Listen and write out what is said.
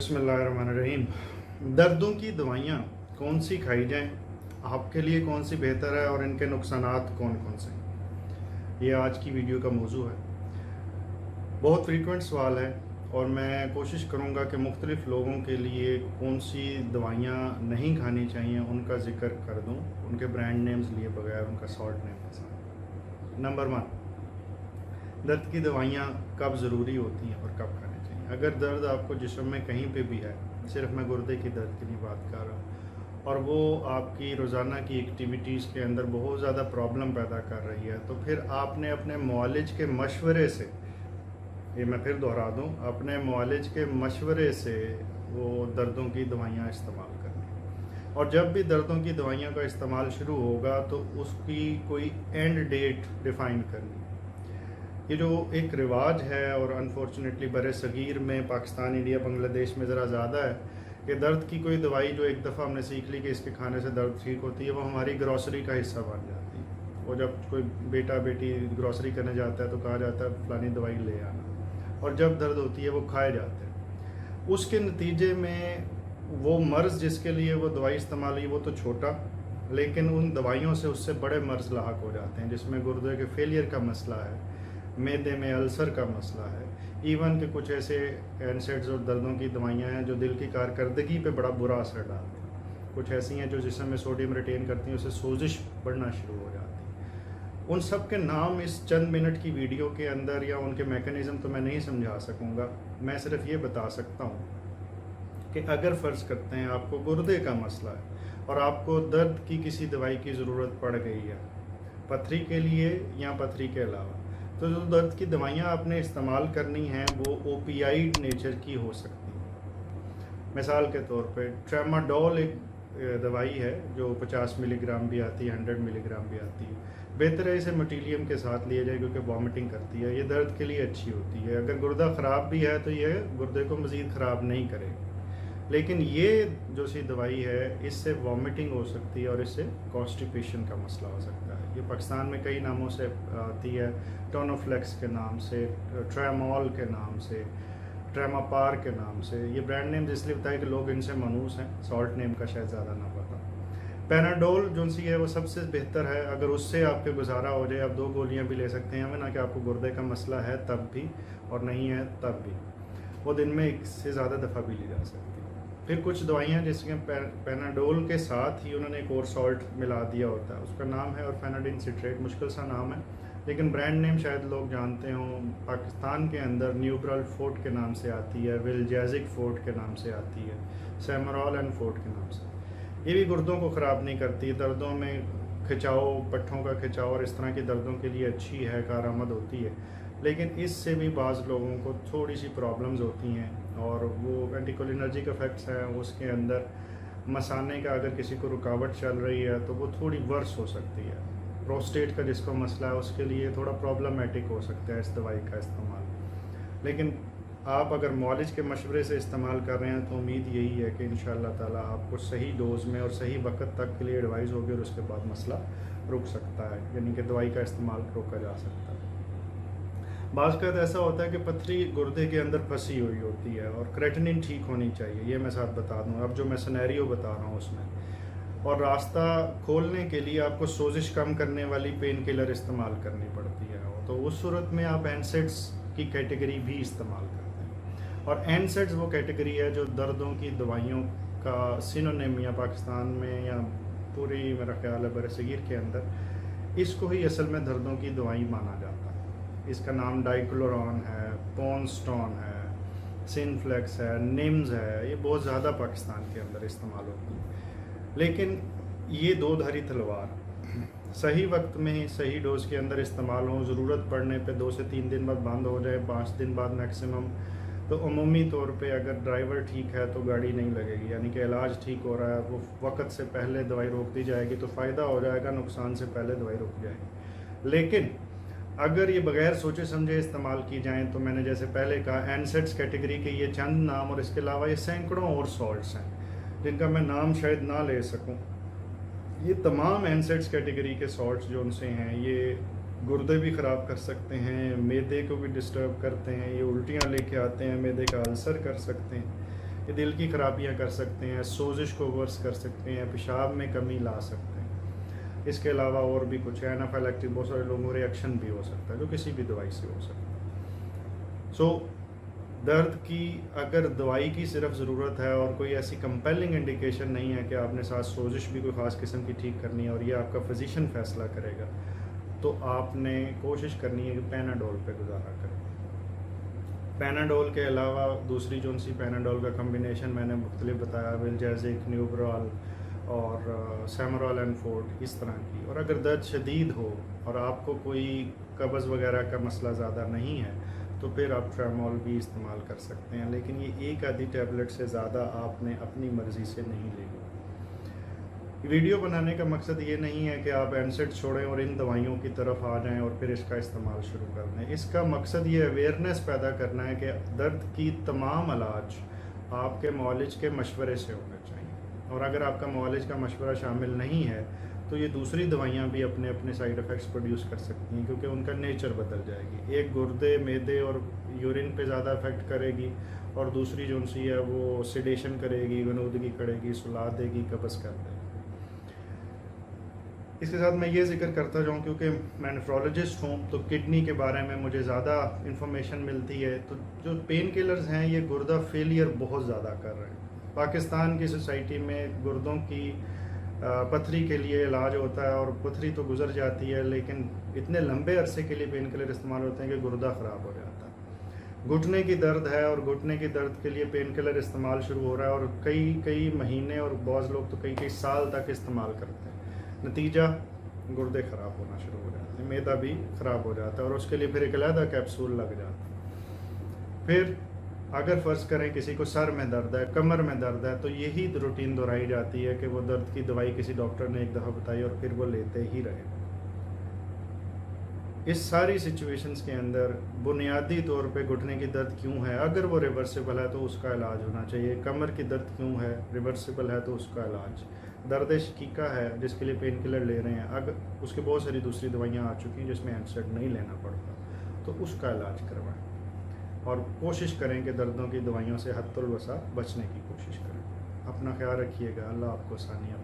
बिस्मिल्लाहिर्रहमानिर्रहीम। दर्दों की दवाइयाँ कौन सी खाई जाएं, आपके लिए कौन सी बेहतर है और इनके नुकसानात कौन कौन से हैं, ये आज की वीडियो का मौजू है। बहुत फ्रीक्वेंट सवाल है और मैं कोशिश करूँगा कि मुख्तलिफ़ लोगों के लिए कौन सी दवाइयाँ नहीं खानी चाहिए उनका ज़िक्र कर दूँ, उनके ब्रांड नेम्स लिए बगैर, उनका शॉर्ट नेम के साथ। नंबर 1, दर्द की दवाइयाँ कब ज़रूरी होती हैं और कब खानी चाहिए। अगर दर्द आपको जिस्म में कहीं पे भी है, सिर्फ मैं गुर्दे की दर्द की नहीं बात कर रहा हूँ, और वो आपकी रोज़ाना की एक्टिविटीज़ के अंदर बहुत ज़्यादा प्रॉब्लम पैदा कर रही है, तो फिर आपने अपने मुआलिज के मशवरे से, ये मैं फिर दोहरा दूँ, अपने मुआलिज के मशवरे से वो दर्दों की दवाइयाँ इस्तेमाल करनी। और जब भी दर्दों की दवाइयों का इस्तेमाल शुरू होगा तो उसकी कोई एंड डेट डिफ़ाइन करनी। ये जो एक रिवाज है और अनफॉर्चुनेटली बड़े सगीर में, पाकिस्तान, इंडिया, बांग्लादेश में ज़रा ज़्यादा है कि दर्द की कोई दवाई जो एक दफ़ा हमने सीख ली कि इसके खाने से दर्द ठीक होती है, वो हमारी ग्रॉसरी का हिस्सा बन जाती है। वो जब कोई बेटा बेटी ग्रॉसरी करने जाता है तो कहा जाता है फलानी दवाई ले आना, और जब दर्द होती है वो खाए जाते हैं। उसके नतीजे में वो मर्ज़ जिसके लिए वो दवाई इस्तेमाल हुई वो तो छोटा, लेकिन उन दवाइयों से उससे बड़े मर्ज़ लाहक हो जाते हैं, जिसमें गुर्दे के फेलियर का मसला है, मैदे में अल्सर का मसला है, इवन के कुछ ऐसे एनसेड्स और दर्दों की दवाइयाँ हैं जो दिल की कारकर्दगी पे बड़ा बुरा असर डालती हैं। कुछ ऐसी हैं जो जिस्म में सोडियम रिटेन करती हैं, उससे सोजिश बढ़ना शुरू हो जाती है। उन सब के नाम इस चंद मिनट की वीडियो के अंदर या उनके मैकेनिज़्म तो मैं नहीं समझा सकूँगा। मैं सिर्फ ये बता सकता हूँ कि अगर फ़र्ज़ करते हैं आपको गुर्दे का मसला है और आपको दर्द की किसी दवाई की ज़रूरत पड़ गई है, पथरी के लिए या पथरी के अलावा, तो जो दर्द की दवाइयाँ आपने इस्तेमाल करनी हैं वो ओपियाइड नेचर की हो सकती हैं। मिसाल के तौर पे ट्रेमाडोल एक दवाई है जो 50 मिलीग्राम भी आती है, 100 मिलीग्राम भी आती है। बेहतर है इसे मटीलियम के साथ लिया जाए क्योंकि वॉमिटिंग करती है, ये दर्द के लिए अच्छी होती है। अगर गुर्दा ख़राब भी है तो ये गुर्दे को मज़ीद ख़राब नहीं करेगी। लेकिन ये जो सी दवाई है इससे वॉमिटिंग हो सकती है और इससे कॉन्स्टिपेशन का मसला हो सकता है। ये पाकिस्तान में कई नामों से आती है, टोनोफ्लेक्स के नाम से, ट्रेमोल के नाम से, ट्रेमापार के नाम से। ये ब्रांड नेम इसलिए बताए कि लोग इनसे मनूस हैं, शॉर्ट नेम का शायद ज़्यादा ना पता। पैनाडोल जो सी है वो सबसे बेहतर है, अगर उससे आपके गुजारा हो जाए, आप 2 गोलियाँ भी ले सकते हैं, हमें ना कि आपको गुर्दे का मसला है तब भी और नहीं है तब भी, वो दिन में 1 से ज़्यादा दफ़ा भी ली जा सकती है। फिर कुछ दवाइयाँ जिसके पैनाडोल के साथ ही उन्होंने एक और सॉल्ट मिला दिया होता है, उसका नाम है ऑरफेनाडिन सिट्रेट, मुश्किल सा नाम है लेकिन ब्रांड नेम शायद लोग जानते हों। पाकिस्तान के अंदर न्यूब्रल फोर्ट के नाम से आती है, विलजैजिक फोर्ट के नाम से आती है, सेमरॉल एंड फोर्ट के नाम से। ये भी गुर्दों को ख़राब नहीं करती, दर्दों में खिंचाव, पट्ठों का खिंचाव और इस तरह की दर्दों के लिए अच्छी है, कारआमद होती है। लेकिन इससे भी बाज़ लोगों को थोड़ी सी प्रॉब्लम्स होती हैं और वो एंटीकोलिनर्जिक इफ़ेक्ट्स हैं। उसके अंदर मसाने का अगर किसी को रुकावट चल रही है तो वो थोड़ी वर्स हो सकती है। प्रोस्टेट का जिसको मसला है उसके लिए थोड़ा प्रॉब्लमेटिक हो सकता है इस दवाई का इस्तेमाल। लेकिन आप अगर मुआलिज के मशवरे से इस्तेमाल कर रहे हैं तो उम्मीद यही है कि इंशाअल्लाह ताला आपको सही डोज में और सही वक्त तक के लिए एडवाइस होगी और उसके बाद मसला रुक सकता है, यानी कि दवाई का इस्तेमाल रोका जा सकता है। बाज़ का ऐसा होता है कि पथरी गुर्दे के अंदर फंसी हुई होती है और क्रेटिनिन ठीक होनी चाहिए, ये मैं साथ बता दूँ अब जो मैं सिनेरियो बता रहा हूँ उसमें। और रास्ता खोलने के लिए आपको सोजिश कम करने वाली पेन किलर इस्तेमाल करनी पड़ती है, तो उस सूरत में आप एनसेड्स की कैटेगरी भी इस्तेमाल करते हैं। और एनसेड्स वो कैटेगरी है जो दर्दों की दवाइयों का सिनोनिम या पाकिस्तान में या पूरी मेरा ख्याल है बरसगीर के अंदर इसको ही असल में दर्दों की दवाई माना जाता है। इसका नाम डाइक्लोरॉन है, पोनस्टॉन है, सिनफ्लेक्स है, निम्स है, ये बहुत ज़्यादा पाकिस्तान के अंदर इस्तेमाल होती है। लेकिन ये 2 धारी तलवार सही वक्त में सही डोज के अंदर इस्तेमाल हो, ज़रूरत पड़ने पे 2 से 3 दिन बाद बंद हो जाए, 5 दिन बाद मैक्सिमम, तो अमूमी तौर पे अगर ड्राइवर ठीक है तो गाड़ी नहीं लगेगी, यानी कि इलाज ठीक हो रहा है, वो वक्त से पहले दवाई रोक दी जाएगी तो फ़ायदा हो जाएगा, नुकसान से पहले दवाई रुक जाएगी। लेकिन अगर ये बगैर सोचे समझे इस्तेमाल की जाएं तो मैंने जैसे पहले कहा एनसेड्स कैटेगरी के ये चंद नाम और इसके अलावा ये सैकड़ों और सॉल्ट्स हैं जिनका मैं नाम शायद ना ले सकूं। ये तमाम एनसेड्स कैटेगरी के सॉल्ट्स जो उनसे हैं ये गुर्दे भी ख़राब कर सकते हैं, मैदे को भी डिस्टर्ब करते हैं, ये उल्टियाँ लेके आते हैं, मैदे का अल्सर कर सकते हैं, ये दिल की खराबियाँ कर सकते हैं, सोजिश को वर्स कर सकते हैं, पेशाब में कमी ला सकते हैं। इसके अलावा और भी कुछ है, एनाफाइलैक्टिक बहुत सारे लोगों को रिएक्शन भी हो सकता है जो किसी भी दवाई से हो सकता है। सो दर्द की अगर दवाई की सिर्फ ज़रूरत है और कोई ऐसी कंपेलिंग इंडिकेशन नहीं है कि आपने साथ सोजिश भी कोई ख़ास किस्म की ठीक करनी है और ये आपका फिजिशियन फैसला करेगा, तो आपने कोशिश करनी है कि पैनाडोल पे गुजारा करें। पैनाडोल के अलावा दूसरी जो सी पैनाडोल का कम्बिनेशन मैंने मुख्तलिफ बताया, विल्जैजिक, न्यूब्रॉल और सेमरॉल एंड फोर्ट, इस तरह की। और अगर दर्द शदीद हो और आपको कोई कब्ज़ वगैरह का मसला ज़्यादा नहीं है तो फिर आप ट्रेमोल भी इस्तेमाल कर सकते हैं, लेकिन ये एक आधी टैबलेट से ज़्यादा आपने अपनी मर्ज़ी से नहीं लेनी। वीडियो बनाने का मकसद ये नहीं है कि आप एनसेड छोड़ें और इन दवाइयों की तरफ आ जाएं और फिर इसका इस्तेमाल शुरू कर दें। इसका मकसद ये अवेयरनेस पैदा करना है कि दर्द की तमाम इलाज आपके मौलिज के मशवरे से होने चाहिए, और अगर आपका मौलिज का मशवरा शामिल नहीं है तो ये दूसरी दवाइयाँ भी अपने अपने साइड इफ़ेक्ट्स प्रोड्यूस कर सकती हैं, क्योंकि उनका नेचर बदल जाएगी। एक गुर्दे, मैदे और यूरिन पे ज़्यादा इफेक्ट करेगी और दूसरी जो सी है वो सिडेशन करेगी, गनूदगी करेगी, सुला देगी, कब्ज़ कर देगी। इसके साथ मैं ये जिक्र करता जाऊँ, क्योंकि मैं नेफ्रोलॉजिस्ट हूँ तो किडनी के बारे में मुझे ज़्यादा इन्फॉर्मेशन मिलती है। तो जो पेन किलर्स हैं ये गुर्दा फेलियर बहुत ज़्यादा कर रहे हैं। पाकिस्तान की सोसाइटी में गुर्दों की पथरी के लिए इलाज होता है और पथरी तो गुजर जाती है, लेकिन इतने लंबे अरसे के लिए पेन किलर इस्तेमाल होते हैं कि गुर्दा ख़राब हो जाता है। घुटने की दर्द है और घुटने की दर्द के लिए पेन किलर इस्तेमाल शुरू हो रहा है और कई महीने और बहुत लोग तो कई साल तक इस्तेमाल करते हैं। नतीजा गुर्दे ख़राब होना शुरू हो जाते हैं, मैदा भी ख़राब हो जाता है और उसके लिए फिर एक अलहदा कैप्सूल लग जाता है। फिर अगर फ़र्ज़ करें किसी को सर में दर्द है, कमर में दर्द है, तो यही रूटीन दोहराई जाती है कि वो दर्द की दवाई किसी डॉक्टर ने एक दफ़ा बताई और फिर वो लेते ही रहे। इस सारी सिचुएशंस के अंदर बुनियादी तौर पे घुटने की दर्द क्यों है, अगर वो रिवर्सिबल है तो उसका इलाज होना चाहिए। कमर की दर्द क्यों है, रिवर्सिबल है तो उसका इलाज। दर्द शकीका है जिसके लिए पेन किलर ले रहे हैं, अगर उसके बहुत सारी दूसरी दवाइयाँ आ चुकी हैं जिसमें एनसेड नहीं लेना पड़ता, तो उसका इलाज करवाएं और कोशिश करें कि दर्दों की दवाइयों से हद्दुल वसा बचने की कोशिश करें। अपना ख्याल रखिएगा। अल्लाह आपको आसानियाँ